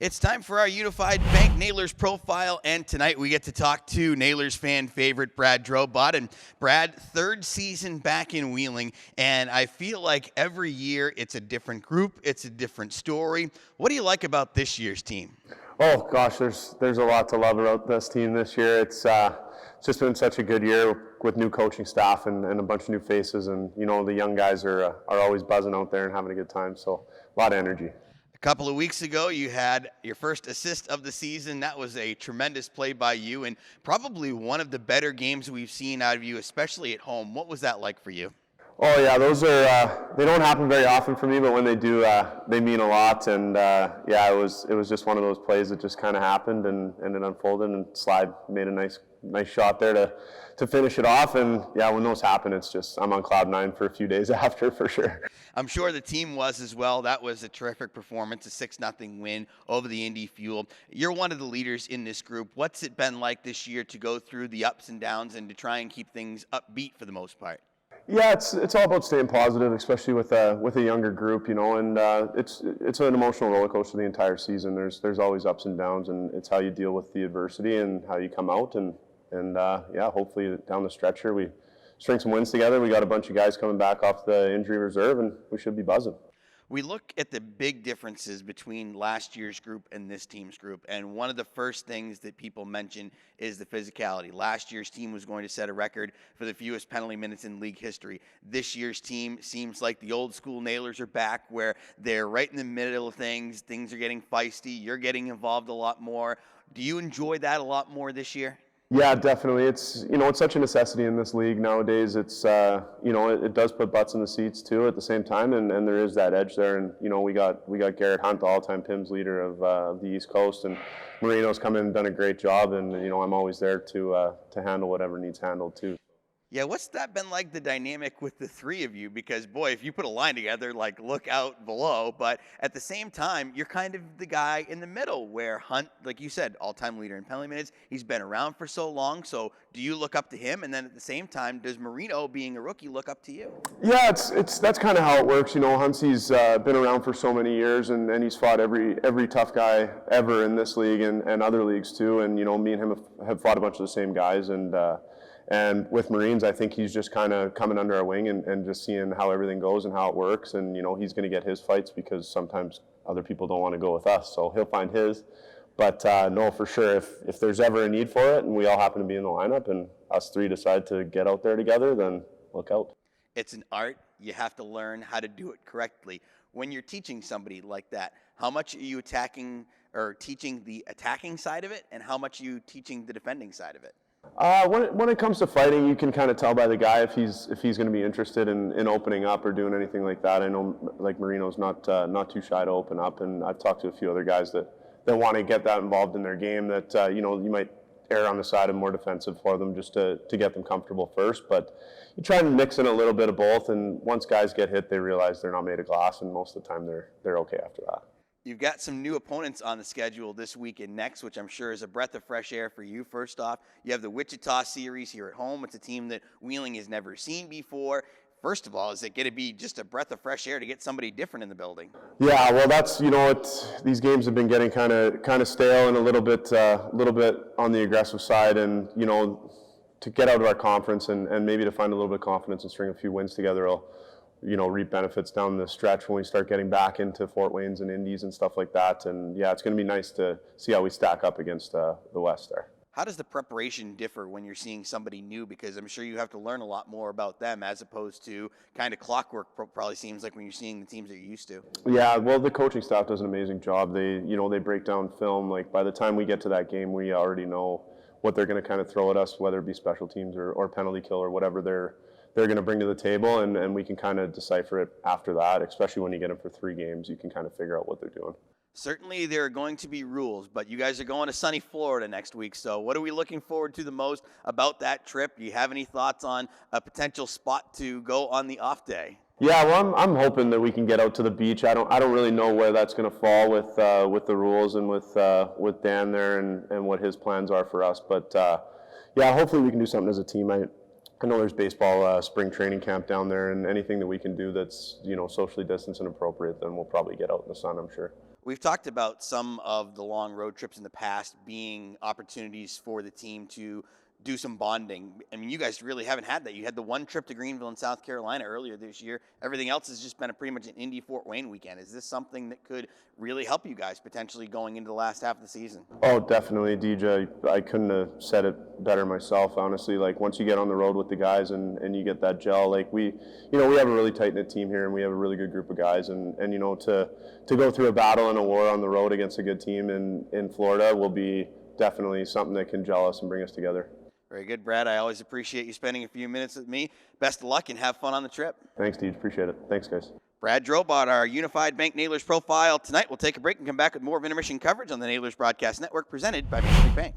It's time for our Unified Bank Nailers profile, and tonight we get to talk to Nailers fan favorite Brad Drobot. And Brad, third season back in Wheeling, and I feel like every year it's a different group, it's a different story. What do you like about this year's team? Oh gosh, there's a lot to love about this team this year. It's just been such a good year with new coaching staff and a bunch of new faces, and the young guys are always buzzing out there and having a good time. So a lot of energy. A couple of weeks ago, you had your first assist of the season. That was a tremendous play by you, and probably one of the better games we've seen out of you, especially at home. What was that like for you? Oh yeah, those are they don't happen very often for me, but when they do, they mean a lot. And yeah, it was just one of those plays that just kind of happened and it unfolded, and Slide made a nice shot there to finish it off. And yeah, when those happen, it's just I'm on cloud nine for a few days after for sure. I'm sure the team was as well. That was a terrific performance, a 6-0 win over the Indy Fuel. You're one of the leaders in this group. What's it been like this year to go through the ups and downs and to try and keep things upbeat for the most part? Yeah, it's all about staying positive, especially with a younger group, and it's an emotional roller coaster the entire season. There's always ups and downs, and it's how you deal with the adversity and how you come out, and yeah, hopefully down the stretch here we string some wins together. We got a bunch of guys coming back off the injury reserve, and we should be buzzing. We look at the big differences between last year's group and this team's group, and one of the first things that people mention is the physicality. Last year's team was going to set a record for the fewest penalty minutes in league history. This year's team seems like the old school Nailers are back, where they're right in the middle of things. Things are getting feisty. You're getting involved a lot more. Do you enjoy that a lot more this year? Yeah, definitely. It's such a necessity in this league nowadays. It does put butts in the seats too at the same time, and there is that edge there. And we got Garrett Hunt, the all-time PIMS leader of the East Coast, and Marino's come in and done a great job. And I'm always there to handle whatever needs handled too. Yeah, what's that been like, the dynamic with the three of you? Because, boy, if you put a line together, like, look out below. But at the same time, you're kind of the guy in the middle where Hunt, like you said, all-time leader in penalty minutes. He's been around for so long. So do you look up to him? And then at the same time, does Marino, being a rookie, look up to you? Yeah, that's kind of how it works. Huntsy's been around for so many years, and he's fought every tough guy ever in this league and other leagues too. And, me and him have fought a bunch of the same guys. And with Marines, I think he's just kind of coming under our wing and just seeing how everything goes and how it works. And, he's going to get his fights because sometimes other people don't want to go with us. So he'll find his. But no, for sure, if there's ever a need for it and we all happen to be in the lineup and us three decide to get out there together, then look out. It's an art. You have to learn how to do it correctly. When you're teaching somebody like that, how much are you attacking or teaching the attacking side of it, and how much are you teaching the defending side of it? When it comes to fighting, you can kind of tell by the guy if he's going to be interested in opening up or doing anything like that. I know like Marino's not too shy to open up, and I've talked to a few other guys that want to get that involved in their game. That you might err on the side of more defensive for them just to get them comfortable first. But you try and mix in a little bit of both, and once guys get hit, they realize they're not made of glass, and most of the time they're okay after that. You've got some new opponents on the schedule this week and next, which I'm sure is a breath of fresh air for you. First off, you have the Wichita series here at home. It's a team that Wheeling has never seen before. First of all, is it going to be just a breath of fresh air to get somebody different in the building? Yeah, well, that's these games have been getting kind of stale and a little bit on the aggressive side, and to get out of our conference and maybe to find a little bit of confidence and string a few wins together will reap benefits down the stretch when we start getting back into Fort Waynes and Indies and stuff like that. And yeah, it's going to be nice to see how we stack up against the West there. How does the preparation differ when you're seeing somebody new? Because I'm sure you have to learn a lot more about them as opposed to kind of clockwork probably seems like when you're seeing the teams that you're used to. Yeah, well, the coaching staff does an amazing job. They break down film. Like by the time we get to that game, we already know what they're going to kind of throw at us, whether it be special teams or penalty kill or whatever they're going to bring to the table, and we can kind of decipher it after that, especially when you get them for 3 games. You can kind of figure out what they're doing. Certainly there are going to be rules, but you guys are going to sunny Florida next week, so what are we looking forward to the most about that trip? Do you have any thoughts on a potential spot to go on the off day? Yeah, well, I'm hoping that we can get out to the beach. I don't really know where that's going to fall with the rules and with Dan there and what his plans are for us, but yeah, hopefully we can do something as a team. I know there's baseball spring training camp down there, and anything that we can do that's socially distanced and appropriate, then we'll probably get out in the sun, I'm sure. We've talked about some of the long road trips in the past being opportunities for the team to do some bonding. I mean, you guys really haven't had that. You had the one trip to Greenville in South Carolina earlier this year. Everything else has just been pretty much an Indy Fort Wayne weekend. Is this something that could really help you guys potentially going into the last half of the season? Oh, definitely, DJ. I couldn't have said it better myself, honestly. Like, once you get on the road with the guys and you get that gel, like, we have a really tight-knit team here, and we have a really good group of guys. And to go through a battle and a war on the road against a good team in Florida will be definitely something that can gel us and bring us together. Very good, Brad. I always appreciate you spending a few minutes with me. Best of luck and have fun on the trip. Thanks, DJ. Appreciate it. Thanks, guys. Brad Drobot, our Unified Bank Nailers profile tonight. We'll take a break and come back with more of intermission coverage on the Nailers Broadcast Network presented by Main Street Bank.